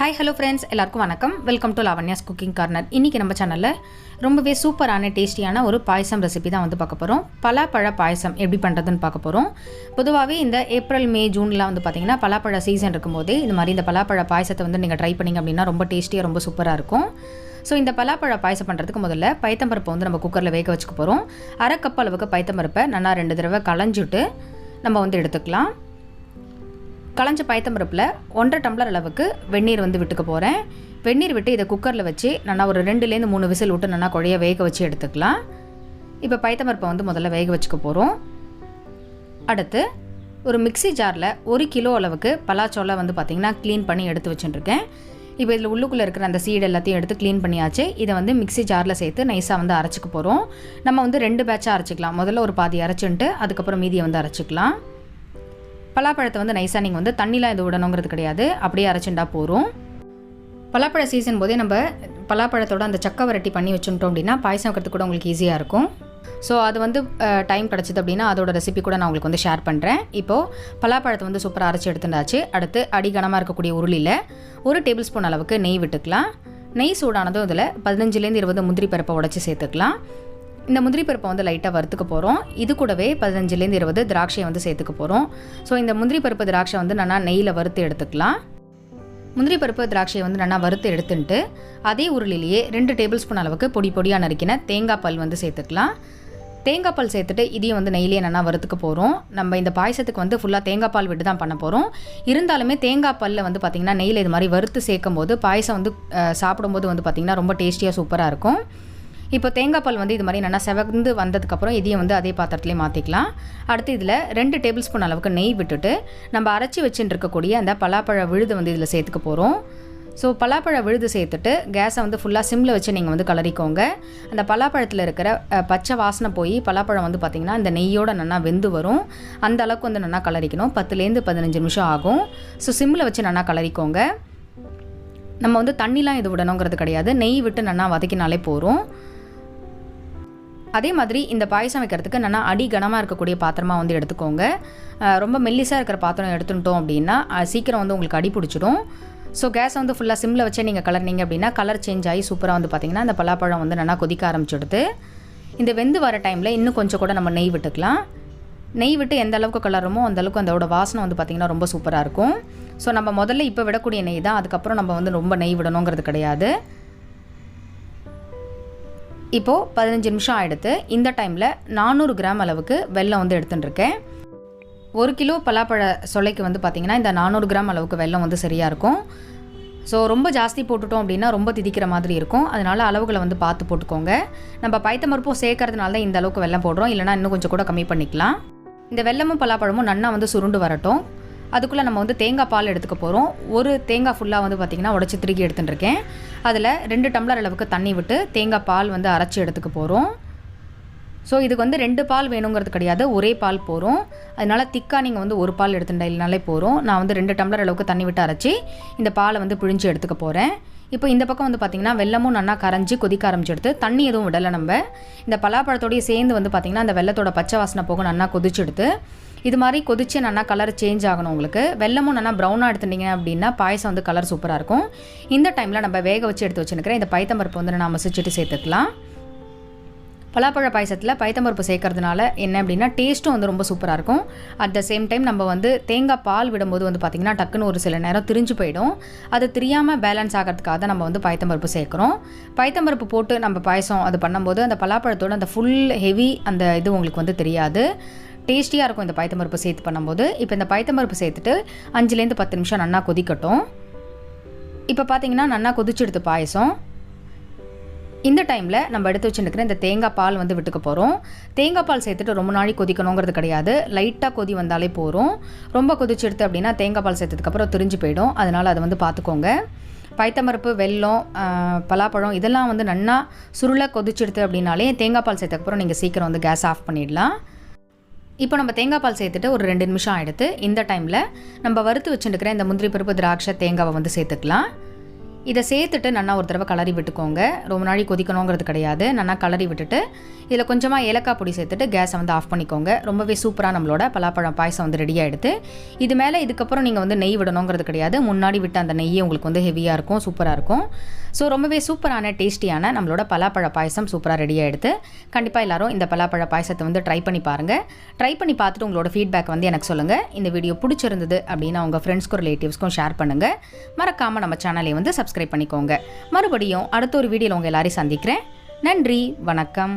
Hi hello friends, எல்லாருக்கும் வணக்கம். Welcome to Lavanya's cooking corner. இன்றைக்கி நம்ம சேனலில் ரொம்பவே சூப்பரான டேஸ்டியான ஒரு பாயசம் ரெசிபி தான் வந்து பார்க்க போகிறோம். பலாப்பழ பாயசம் எப்படி பண்ணுறதுன்னு பார்க்க போகிறோம். பொதுவாகவே இந்த ஏப்ரல் மே ஜூன்லாம் வந்து பார்த்திங்கன்னா பலாப்பழ சீசன் இருக்கும்போதே இந்த மாதிரி இந்த பலாப்பழ பாயசத்தை வந்து நீங்கள் ட்ரை பண்ணிங்க அப்படின்னா ரொம்ப டேஸ்டியாக ரொம்ப சூப்பராக இருக்கும். ஸோ இந்த பலாப்பழ பாயசம் பண்ணுறதுக்கு முதல்ல பைத்தம்பருப்பை வந்து நம்ம குக்கரில் வேக வச்சுக்க போகிறோம். அரை கப் அளவுக்கு பைத்தம்பருப்பை நல்லா 2 தடவை களைஞ்சிட்டு நம்ம வந்து எடுத்துக்கலாம். களைஞ்ச பைத்தம்பருப்பில் 1.5 டம்ளர் அளவுக்கு வெந்நீர் வந்து விட்டுக்க போகிறேன். வெந்நீர் விட்டு இதை குக்கரில் வச்சு நல்லா ஒரு 2லேருந்து 3 விசில் விட்டு நல்லா குழைய வேக வச்சு எடுத்துக்கலாம். இப்போ பைத்தம்பருப்பை வந்து முதல்ல வேக வச்சுக்க போகிறோம். அடுத்து ஒரு மிக்சி ஜாரில் 1 கிலோ அளவுக்கு பலாச்சோளை வந்து பார்த்திங்கன்னா க்ளீன் பண்ணி எடுத்து வச்சுட்டுருக்கேன். இப்போ இதில் உள்ளுக்குள்ளே இருக்கிற அந்த சீடு எல்லாத்தையும் எடுத்து க்ளீன் பண்ணியாச்சு. இதை வந்து மிக்சி ஜாரில் சேர்த்து நைஸாக வந்து அரைச்சிக்க போகிறோம். நம்ம வந்து 2 பேட்சாக அரைச்சிக்கலாம். முதல்ல ஒரு பாதி அரைச்சிட்டு அதுக்கப்புறம் மீதியை வந்து அரைச்சிக்கலாம். பலாப்பழத்தை வந்து நைஸாக நீங்கள் வந்து தண்ணிலாம் எது விடணுங்கிறது கிடையாது, அப்படியே அரைச்சுண்டா போகிறோம். பலாப்பழ சீசன் போதே நம்ம பலாப்பழத்தோட அந்த சக்கை வரட்டி பண்ணி வச்சுட்டோம் அப்படின்னா பாயசம் வைக்கிறதுக்கு கூட உங்களுக்கு ஈஸியாக இருக்கும். ஸோ அது வந்து டைம் கிடச்சிது அப்படின்னா அதோட ரெசிபி கூட நான் உங்களுக்கு வந்து ஷேர் பண்ணுறேன். இப்போது பலாப்பழத்தை வந்து சூப்பராக அரைச்சி எடுத்துட்டாச்சு. அடுத்து அடிகனமாக இருக்கக்கூடிய உருளியில் 1 டேபிள் ஸ்பூன் அளவுக்கு நெய் விட்டுக்கலாம். நெய் சூடானதும் இதில் 15லேருந்து 20 முந்திரி பருப்பை உடச்சி சேர்த்துக்கலாம். இந்த முந்திரி பருப்பை வந்து லைட்டாக வறுத்துக்க போகிறோம். இது கூடவே 15லேருந்து 20 திராட்சையை வந்து சேர்த்துக்க போகிறோம். ஸோ இந்த முந்திரி பருப்பு திராட்சை வந்து நல்லா நெய்யில் வறுத்து எடுத்துக்கலாம். முந்திரி பருப்பு திராட்சையை வந்து நல்லா வறுத்து எடுத்துட்டு அதே உருளிலேயே 2 டேபிள் ஸ்பூன் அளவுக்கு பொடியாக நறுக்கின தேங்காய் பால் வந்து சேர்த்துக்கலாம். தேங்காய் பால் சேர்த்துட்டு இதையும் வந்து நெய்லேயே நல்லா வறுத்துக்க போகிறோம். நம்ம இந்த பாயசத்துக்கு வந்து ஃபுல்லாக தேங்காய் பால் விட்டு தான் பண்ண போகிறோம். இருந்தாலுமே தேங்காய் பாலில் வந்து பார்த்திங்கன்னா நெய்யில் இது மாதிரி வறுத்து சேர்க்கும் போது பாயசம் வந்து சாப்பிடும்போது வந்து பார்த்திங்கன்னா ரொம்ப டேஸ்டியாக சூப்பராக இருக்கும். இப்போ தேங்காய் பால் வந்து இது மாதிரி நல்லா செவந்து வந்ததுக்கப்புறம் இதையும் வந்து அதே பாத்திரத்துலேயே மாற்றிக்கலாம். அடுத்து இதில் 2 டேபிள் ஸ்பூன் அளவுக்கு நெய் விட்டுட்டு நம்ம அரைச்சி வச்சுட்டு இருக்கக்கூடிய அந்த பலாப்பழ விழுது வந்து இதில் சேர்த்துக்க போகிறோம். ஸோ பலாப்பழ விழுது சேர்த்துட்டு கேஸை வந்து ஃபுல்லாக சிம்மில் வச்சு நீங்கள் வந்து கலரிக்கோங்க. அந்த பலாப்பழத்தில் இருக்கிற பச்சை வாசனை போய் பலாப்பழம் வந்து பார்த்திங்கன்னா இந்த நெய்யோடு நல்லா வெந்து வரும். அந்த அளவுக்கு வந்து நல்லா கலரிக்கணும். 10லேருந்து 15 நிமிஷம் ஆகும். ஸோ சிம்மில் வச்சு நல்லா கலரிக்கோங்க. நம்ம வந்து தண்ணிலாம் இது விடணுங்கிறது கிடையாது, நெய் விட்டு நல்லா வதக்கினாலே போகிறோம். அதே மாதிரி இந்த பாயசம் வைக்கிறதுக்கு நல்லா அடி கனமாக இருக்கக்கூடிய பாத்திரமாக வந்து எடுத்துக்கோங்க. ரொம்ப மெல்லிசாக இருக்கிற பாத்திரம் எடுத்துட்டோம் அப்படின்னா சீக்கிரம் வந்து உங்களுக்கு அடி பிடிச்சிடும். ஸோ கேஸை வந்து ஃபுல்லாக சிம்மில் வச்சே நீங்கள் கலர்னிங்க அப்படின்னா கலர் சேஞ்ச் ஆகி சூப்பராக வந்து பார்த்திங்கன்னா அந்த பலாப்பழம் வந்து நல்லா கொதிக்க ஆரம்பிச்சுடுது. இந்த வெந்து வர டைமில் இன்னும் கொஞ்சம் கூட நம்ம நெய் விட்டுக்கலாம். நெய் விட்டு எந்த அளவுக்கு கலருமோ அந்தளவுக்கு அதோட வாசனை வந்து பார்த்திங்கன்னா ரொம்ப சூப்பராக இருக்கும். ஸோ நம்ம முதல்ல இப்போ விடக்கூடிய நெய் தான், அதுக்கப்புறம் நம்ம வந்து ரொம்ப நெய் விடணுங்கிறது கிடையாது. இப்போது 15 நிமிஷம் ஆகிடுத்து. இந்த டைமில் 400 கிராம் அளவுக்கு வெல்லம் வந்து எடுத்துட்டுருக்கேன். 1 கிலோ பலாப்பழ சொலைக்கு வந்து பார்த்திங்கன்னா இந்த 400 கிராம் அளவுக்கு வெல்லம் வந்து சரியாக இருக்கும். ஸோ ரொம்ப ஜாஸ்தி போட்டுட்டோம் அப்படின்னா ரொம்ப திதிக்கிற மாதிரி இருக்கும். அதனால் அளவுகளை வந்து பார்த்து போட்டுக்கோங்க. நம்ம பைத்தம்பருப்பும் சேர்க்கறதுனால தான் இந்த அளவுக்கு வெல்லம் போடுறோம், இல்லைனா இன்னும் கொஞ்சம் கூட கம்மி பண்ணிக்கலாம். இந்த வெல்லமும் பலாப்பழமும் நன்னா வந்து சுருண்டு வரட்டும். அதுக்குள்ளே நம்ம வந்து தேங்காய் பால் எடுத்துக்க போகிறோம். ஒரு தேங்காய் ஃபுல்லாக வந்து பார்த்திங்கன்னா உடச்சி திருக்கி எடுத்துட்டுருக்கேன். அதில் 2 டம்ளர் அளவுக்கு தண்ணி விட்டு தேங்காய் பால் வந்து அரைச்சி எடுத்துக்க போகிறோம். ஸோ இதுக்கு வந்து 2 பால் வேணுங்கிறது கிடையாது, ஒரே பால் போகிறோம். அதனால் திக்காக நீங்கள் வந்து 1 பால் எடுத்துட்டாலே போகிறோம். நான் வந்து 2 டம்ளர் அளவுக்கு தண்ணி விட்டு அரைச்சி இந்த பாலை வந்து பிழிஞ்சு எடுத்துக்க போகிறேன். இப்போ இந்த பக்கம் வந்து பார்த்திங்கன்னா வெல்லமும் நல்லா கரைஞ்சி கொதிக்க ஆரம்பிச்செடுத்து தண்ணி எதுவும் விடலை. நம்ம இந்த பலாப்பழத்தோடையே சேர்ந்து வந்து பார்த்திங்கன்னா அந்த வெல்லத்தோட பச்சை வாசனை போக நல்லா கொதிச்செடுத்து இது மாதிரி கொதிச்சு நல்லா கலர் சேஞ்ச் ஆகணும். உங்களுக்கு வெல்லமும் நல்லா ப்ரௌனாக எடுத்துட்டிங்க அப்படின்னா பாயசம் வந்து கலர் சூப்பராக இருக்கும். இந்த டைமில் நம்ம வேக வச்சு எடுத்து வச்சுருக்கிறேன் இந்த பைத்தம்பருப்பு வந்து நான் மசிச்சுட்டு சேர்த்துக்கலாம். பலாப்பழ பாயசத்தில் பைத்தம்பருப்பு சேர்க்கறதுனால என்ன அப்படின்னா டேஸ்ட்டும் வந்து ரொம்ப சூப்பராக இருக்கும். அட் த சேம் டைம் நம்ம வந்து தேங்காய் பால் விடும்போது வந்து பார்த்திங்கன்னா டக்குன்னு ஒரு சில நேரம் திரிஞ்சு போயிடும். அது தெரியாமல் பேலன்ஸ் ஆகிறதுக்காக தான் நம்ம வந்து பைத்தம்பருப்பு சேர்க்குறோம். பைத்தம்பருப்பு போட்டு நம்ம பாயசம் அது பண்ணும்போது அந்த பலாப்பழத்தோட அந்த ஃபுல் ஹெவி அந்த இது உங்களுக்கு வந்து தெரியாது, டேஸ்டியாக இருக்கும் இந்த பைத்தம்பருப்பு சேர்த்து பண்ணும்போது. இப்போ இந்த பைத்தம்பருப்பு சேர்த்துட்டு 5லேருந்து 10 நிமிஷம் நல்லா கொதிக்கட்டும். இப்போ பார்த்திங்கன்னா நல்லா கொதிச்செடுத்து பாயசம். இந்த டைமில் நம்ம எடுத்து வச்சுருக்கிற இந்த தேங்காய் பால் வந்து விட்டுக்க போகிறோம். தேங்காய் பால் சேர்த்துட்டு ரொம்ப நாளைக்கு கொதிக்கணுங்கிறது கிடையாது, லைட்டாக கொதி வந்தாலே போகிறோம். ரொம்ப கொதிச்செடுத்து அப்படின்னா தேங்காய் பால் சேர்த்ததுக்கப்புறம் திரிஞ்சு போயிடும். அதனால் அதை வந்து பார்த்துக்கோங்க. பைத்தம்பருப்பு, வெல்லம், பலாப்பழம் இதெல்லாம் வந்து நல்லா சுருளை கொதிச்செடுத்து அப்படின்னாலே தேங்காய் பால் சேர்த்ததுக்கப்புறம் நீங்கள் சீக்கிரம் வந்து கேஸ் ஆஃப் பண்ணிடலாம். இப்போ நம்ம தேங்காய் பால் சேர்த்துட்டு ஒரு 2 நிமிஷம் ஆகிடுத்து. இந்த டைமில் நம்ம வறுத்து வச்சுருக்கிற இந்த முந்திரி பருப்பு, திராட்சை, தேங்காவை வந்து சேர்த்துக்கலாம். இதை சேர்த்துட்டு நல்லா ஒரு தடவை கலரி விட்டுக்கோங்க. ரொம்ப நாளைக்கு கொதிக்கணுங்கிறது கிடையாது. நல்லா கலரி விட்டுட்டு இதில் கொஞ்சமாக ஏலக்காய் பொடி சேர்த்துட்டு கேஸை வந்து ஆஃப் பண்ணிக்கோங்க. ரொம்பவே சூப்பராக நம்மளோட பலாப்பழம் பாயசம் வந்து ரெடி ஆகிடுது. இது மேலே இதுக்கப்புறம் நீங்கள் வந்து நெய் விடணுங்கிறது கிடையாது. முன்னாடி விட்டு அந்த நெய்யே உங்களுக்கு வந்து ஹெவியாக இருக்கும், சூப்பராக இருக்கும். ஸோ ரொம்பவே சூப்பரான டேஸ்டியான நம்மளோட பலாப்பழ பாயசம் சூப்பராக ரெடி ஆகிடுது. கண்டிப்பாக எல்லாரும் இந்த பலாப்பழ பாயசத்தை வந்து ட்ரை பண்ணி பாருங்கள். ட்ரை பண்ணி பார்த்துட்டு உங்களோட ஃபீட்பேக் வந்து எனக்கு சொல்லுங்கள். இந்த வீடியோ பிடிச்சிருந்தது அப்படின்னா உங்கள் ஃப்ரெண்ட்ஸ்க்கும் ரிலேட்டிவ்ஸ்க்கும் ஷேர் பண்ணுங்கள். மறக்காமல் நம்ம சேனலை வந்து சப்ஸ்கிரைப் பண்ணிக்கோங்க. மறுபடியும் அடுத்த ஒரு வீடியோவில் உங்கள் எல்லாரையும் சந்திக்கிறேன். நன்றி, வணக்கம்.